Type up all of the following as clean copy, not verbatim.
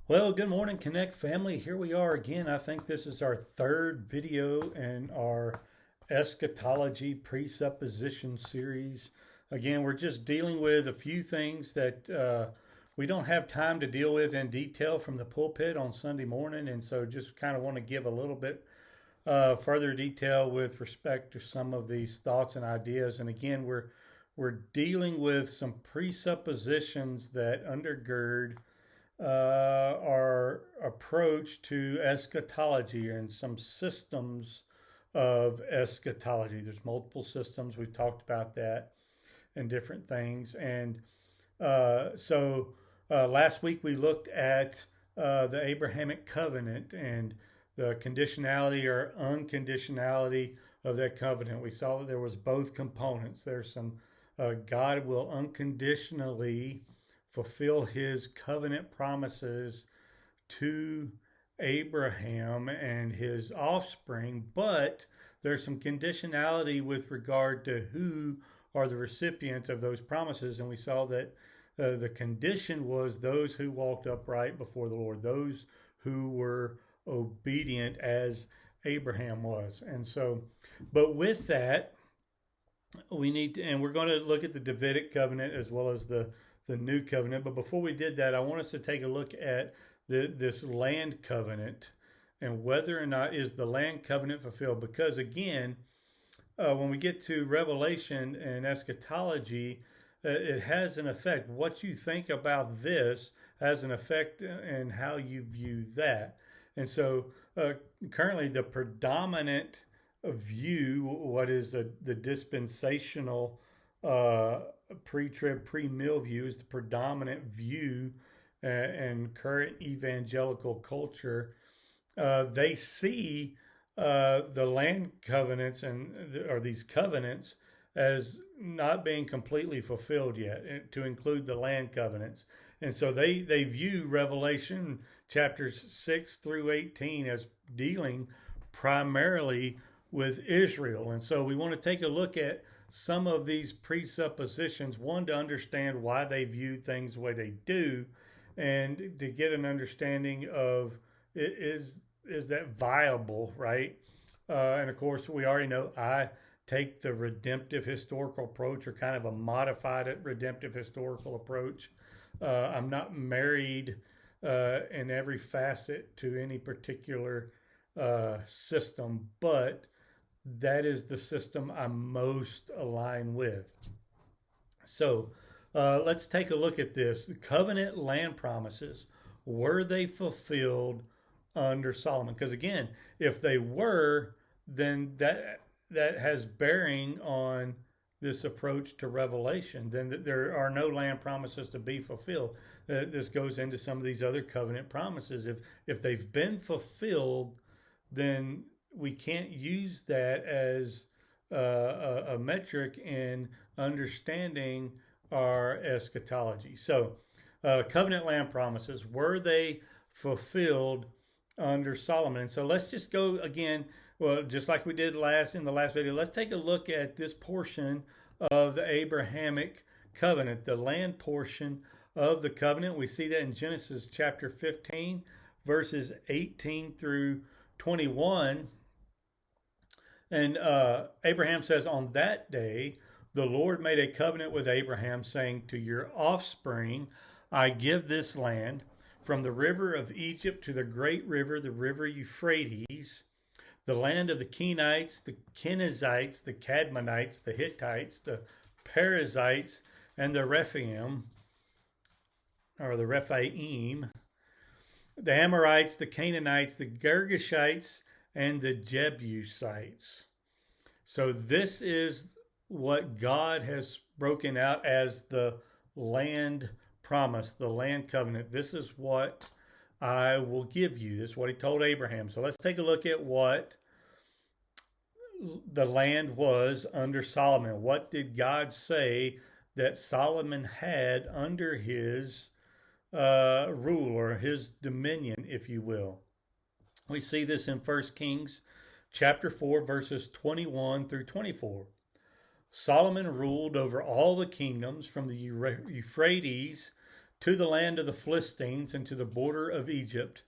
Well, good morning, Connect family. Here we are again. I think this is our third video in our eschatology presupposition series. Again, we're just dealing with a few things that we don't have time to deal with in detail from the pulpit on Sunday morning, and so just kind of want to give a little bit further detail with respect to some of these thoughts and ideas. And again, we're dealing with some presuppositions that undergird our approach to eschatology and some systems of eschatology. There's multiple systems. We've talked about that and different things. And last week we looked at the Abrahamic covenant and the conditionality or unconditionality of that covenant. We saw that there was both components. There's some God will unconditionally fulfill his covenant promises to Abraham and his offspring, but there's some conditionality with regard to who are the recipients of those promises. And we saw that the condition was those who walked upright before the Lord, those who were obedient as Abraham was. And so, but with that, we need to, and we're going to look at the Davidic covenant as well as the new covenant. But before we did that, I want us to take a look at this land covenant and whether or not is the land covenant fulfilled. Because again, when we get to Revelation and eschatology, it has an effect. What you think about this has an effect in how you view that. And so currently the predominant view, what is the dispensational pre-trib, pre-mill view, is the predominant view in current evangelical culture. They see the land covenants or these covenants as not being completely fulfilled yet, to include the land covenants. And so they view Revelation chapters 6 through 18 as dealing primarily with Israel. And so we want to take a look at some of these presuppositions, one, to understand why they view things the way they do, and to get an understanding of is that viable, right? And of course, we already know I take the redemptive historical approach, or kind of a modified redemptive historical approach. I'm not married in every facet to any particular system, but that is the system I'm most aligned with. So let's take a look at this. The covenant land promises, were they fulfilled under Solomon? Because again, if they were, then that has bearing on this approach to Revelation. Then there are no land promises to be fulfilled. This goes into some of these other covenant promises. If they've been fulfilled, then we can't use that as a metric in understanding our eschatology. So, covenant land promises, were they fulfilled under Solomon? And so let's just go again, well, just like we did in the last video, let's take a look at this portion of the Abrahamic covenant, the land portion of the covenant. We see that in Genesis chapter 15, verses 18 through 21. And Abraham says, on that day, the Lord made a covenant with Abraham, saying, to your offspring, I give this land, from the river of Egypt to the great river, the river Euphrates, the land of the Kenites, the Kenizzites, the Cadmonites, the Hittites, the Perizzites, and the Rephaim, or the Rephaim, the Amorites, the Canaanites, the Girgashites, and the Jebusites. So this is what God has broken out as the land promise, the land covenant. This is what I will give you. This is what he told Abraham. So let's take a look at what the land was under Solomon. What did God say that Solomon had under his rule, or his dominion, if you will? We see this in 1 Kings chapter 4, verses 21 through 24. Solomon ruled over all the kingdoms from the Euphrates to the land of the Philistines and to the border of Egypt.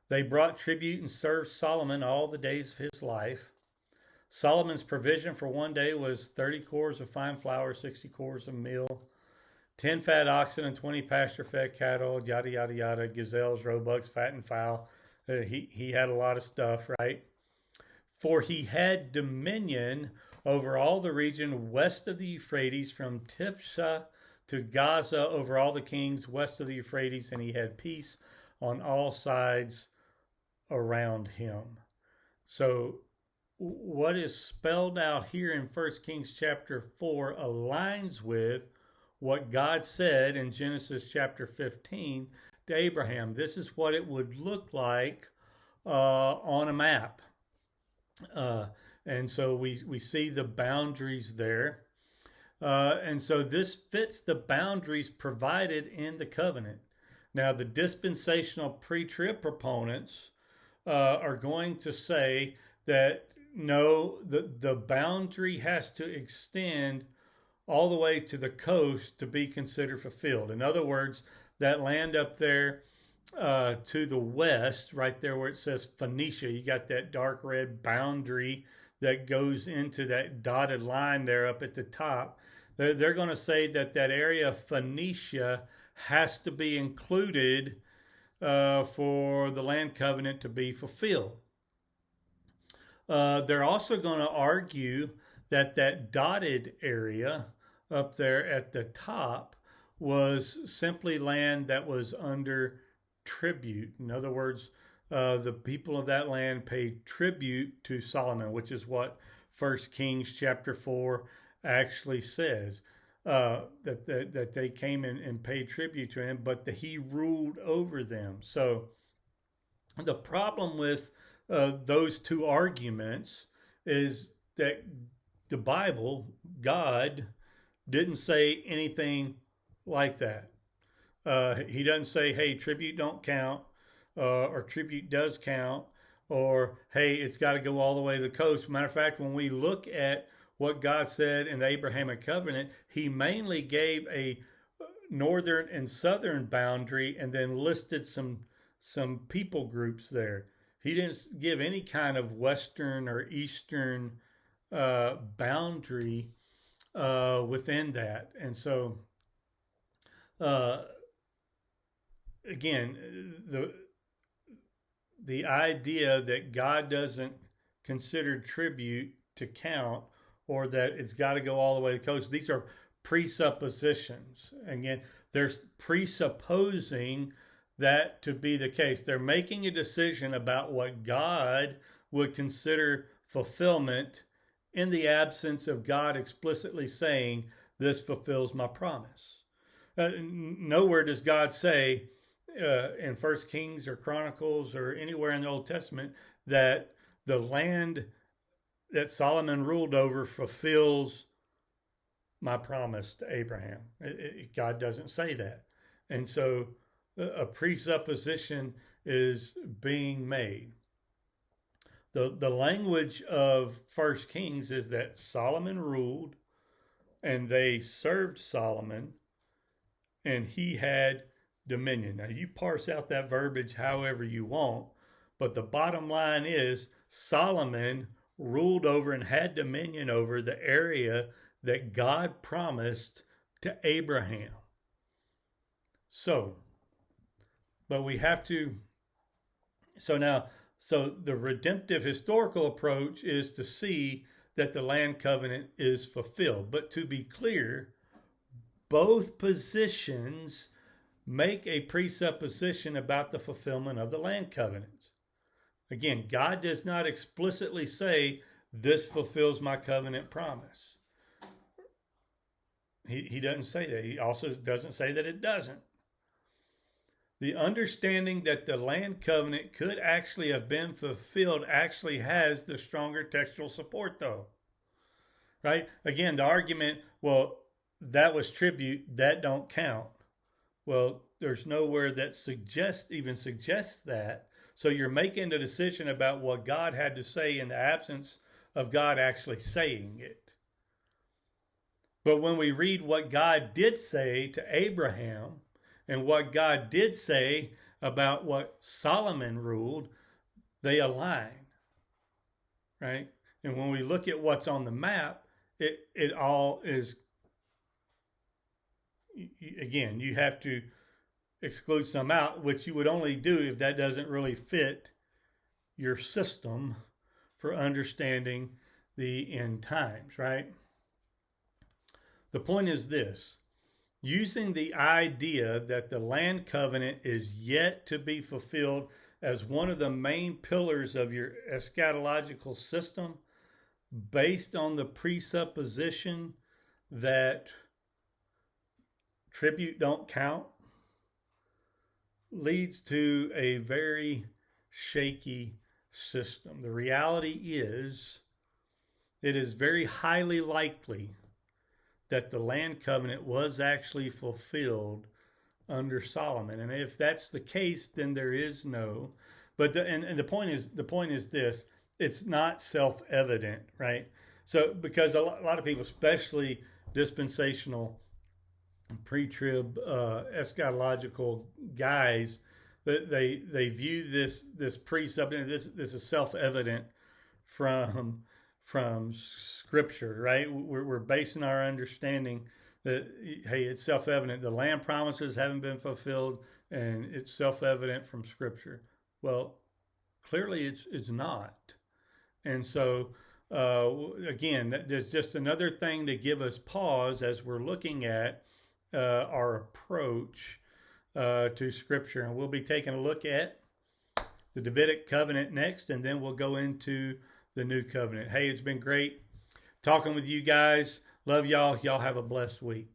They brought tribute and served Solomon all the days of his life. Solomon's provision for one day was 30 cores of fine flour, 60 cores of meal, 10 fat oxen and 20 pasture-fed cattle, yada, yada, yada, gazelles, roebucks, fattened fowl. He had a lot of stuff, right? For he had dominion over all the region west of the Euphrates, from Tiphsah to Gaza, over all the kings west of the Euphrates, and he had peace on all sides around him. So what is spelled out here in 1 Kings chapter 4 aligns with what God said in Genesis chapter 15 to Abraham. This is what it would look like on a map. And so we see the boundaries there. And so this fits the boundaries provided in the covenant. Now, the dispensational pre-trib proponents are going to say that no, the boundary has to extend all the way to the coast to be considered fulfilled. In other words, that land up there to the west, right there where it says Phoenicia, you got that dark red boundary that goes into that dotted line there up at the top. They're going to say that that area of Phoenicia has to be included for the land covenant to be fulfilled. They're also going to argue that that dotted area up there at the top was simply land that was under tribute. In other words, the people of that land paid tribute to Solomon, which is what 1 Kings chapter 4 actually says, that they came in and paid tribute to him, but he ruled over them. So the problem with those two arguments is that the Bible, God, didn't say anything like that. He doesn't say, hey, tribute don't count, or tribute does count, or hey, it's got to go all the way to the coast. Matter of fact, when we look at what God said in the Abrahamic covenant, he mainly gave a northern and southern boundary and then listed some people groups there. He didn't give any kind of western or eastern boundary within that. And so, again, the idea that God doesn't consider tribute to count, or that it's got to go all the way to the coast, these are presuppositions. Again, they're presupposing that to be the case. They're making a decision about what God would consider fulfillment in the absence of God explicitly saying, this fulfills my promise. Nowhere does God say in 1 Kings or Chronicles or anywhere in the Old Testament that the land that Solomon ruled over fulfills my promise to Abraham. God doesn't say that. And so a presupposition is being made. The language of 1 Kings is that Solomon ruled and they served Solomon and he had dominion. Now you parse out that verbiage however you want, but the bottom line is Solomon ruled over and had dominion over the area that God promised to Abraham. So the redemptive historical approach is to see that the land covenant is fulfilled. But to be clear, both positions make a presupposition about the fulfillment of the land covenant. Again, God does not explicitly say, this fulfills my covenant promise. He doesn't say that. He also doesn't say that it doesn't. The understanding that the land covenant could actually have been fulfilled actually has the stronger textual support, though. Right? Again, the argument, well, that was tribute, that don't count. Well, there's nowhere that even suggests that. So you're making a decision about what God had to say in the absence of God actually saying it. But when we read what God did say to Abraham and what God did say about what Solomon ruled, they align, right? And when we look at what's on the map, it all is, again, you have to exclude some out, which you would only do if that doesn't really fit your system for understanding the end times, right? The point is this: using the idea that the land covenant is yet to be fulfilled as one of the main pillars of your eschatological system, based on the presupposition that tribute don't count, leads to a very shaky system. The reality is, it is very highly likely that the land covenant was actually fulfilled under Solomon. And if that's the case, then there is no. But the point is this: it's not self-evident, right? So because a lot of people, especially dispensational pre-trib eschatological guys, that they view this precept, and this is self-evident from Scripture, right? We're basing our understanding that, hey, it's self-evident. The land promises haven't been fulfilled, and it's self-evident from Scripture. Well, clearly it's not. And so, again, there's just another thing to give us pause as we're looking at our approach to Scripture. And we'll be taking a look at the Davidic covenant next, and then we'll go into the new covenant. Hey, it's been great talking with you guys. Love y'all. Y'all have a blessed week.